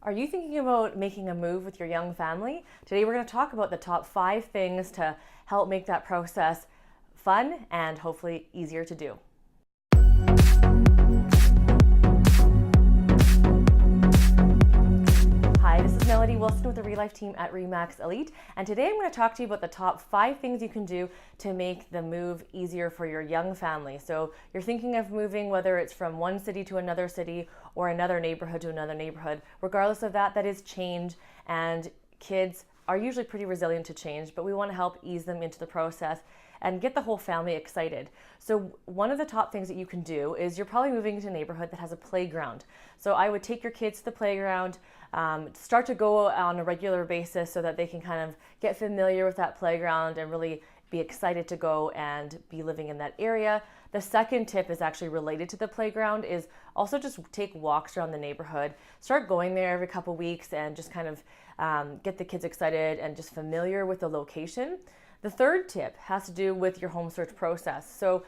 Are you thinking about making a move with your young family? Today we're going to talk about the top 5 things to help make that process fun and hopefully easier to do. Hi, this is Melody Wilson with the Real Life team at Remax Elite, and today I'm going to talk to you about the top 5 things you can do to make the move easier for your young family. So you're thinking of moving, whether it's from one city to another city or another neighborhood to another neighborhood. Regardless of that is change, and kids are usually pretty resilient to change, but we want to help ease them into the process and get the whole family excited. So one of the top things that you can do is you're probably moving into a neighborhood that has a playground. So I would take your kids to the playground, start to go on a regular basis so that they can kind of get familiar with that playground and really be excited to go and be living in that area. The second tip is actually related to the playground, is also just take walks around the neighborhood. Start going there every couple weeks and just kind of get the kids excited and just familiar with the location. The third tip has to do with your home search process. So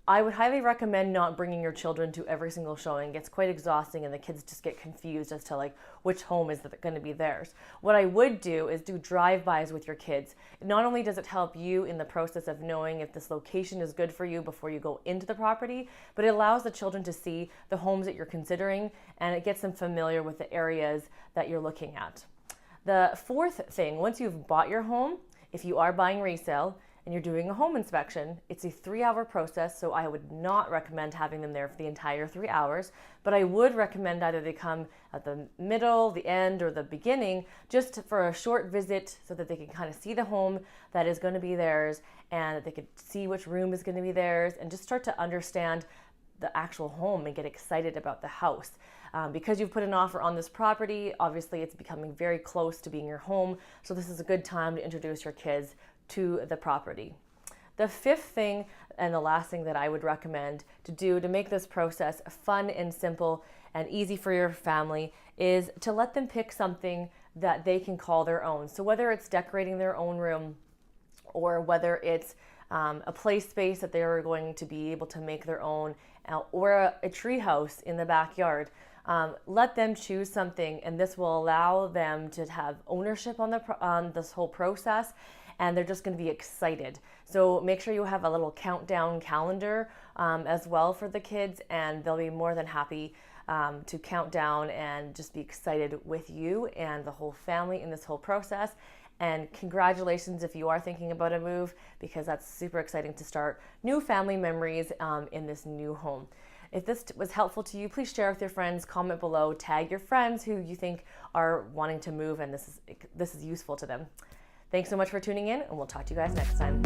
I would highly recommend not bringing your children to every single showing. It's quite exhausting and the kids just get confused as to which home is going to be theirs. What I would do is do drive-bys with your kids. Not only does it help you in the process of knowing if this location is good for you before you go into the property, but it allows the children to see the homes that you're considering, and it gets them familiar with the areas that you're looking at. The fourth thing, once you've bought your home, if you are buying resale and you're doing a home inspection, it's a 3-hour process, so I would not recommend having them there for the entire 3 hours, but I would recommend either they come at the middle, the end, or the beginning, just for a short visit so that they can kind of see the home that is going to be theirs, and that they could see which room is going to be theirs, and just start to understand the actual home and get excited about the house. Because you've put an offer on this property, obviously it's becoming very close to being your home, so this is a good time to introduce your kids to the property. The fifth thing and the last thing that I would recommend to do to make this process fun and simple and easy for your family is to let them pick something that they can call their own. So whether it's decorating their own room or whether it's a play space that they're going to be able to make their own, or a tree house in the backyard. Let them choose something, and this will allow them to have ownership on this whole process, and they're just going to be excited. So make sure you have a little countdown calendar as well for the kids, and they'll be more than happy to count down and just be excited with you and the whole family in this whole process. And congratulations if you are thinking about a move, because that's super exciting to start new family memories in this new home. If this was helpful to you, please share with your friends, comment below, tag your friends who you think are wanting to move and this is useful to them. Thanks so much for tuning in, and we'll talk to you guys next time.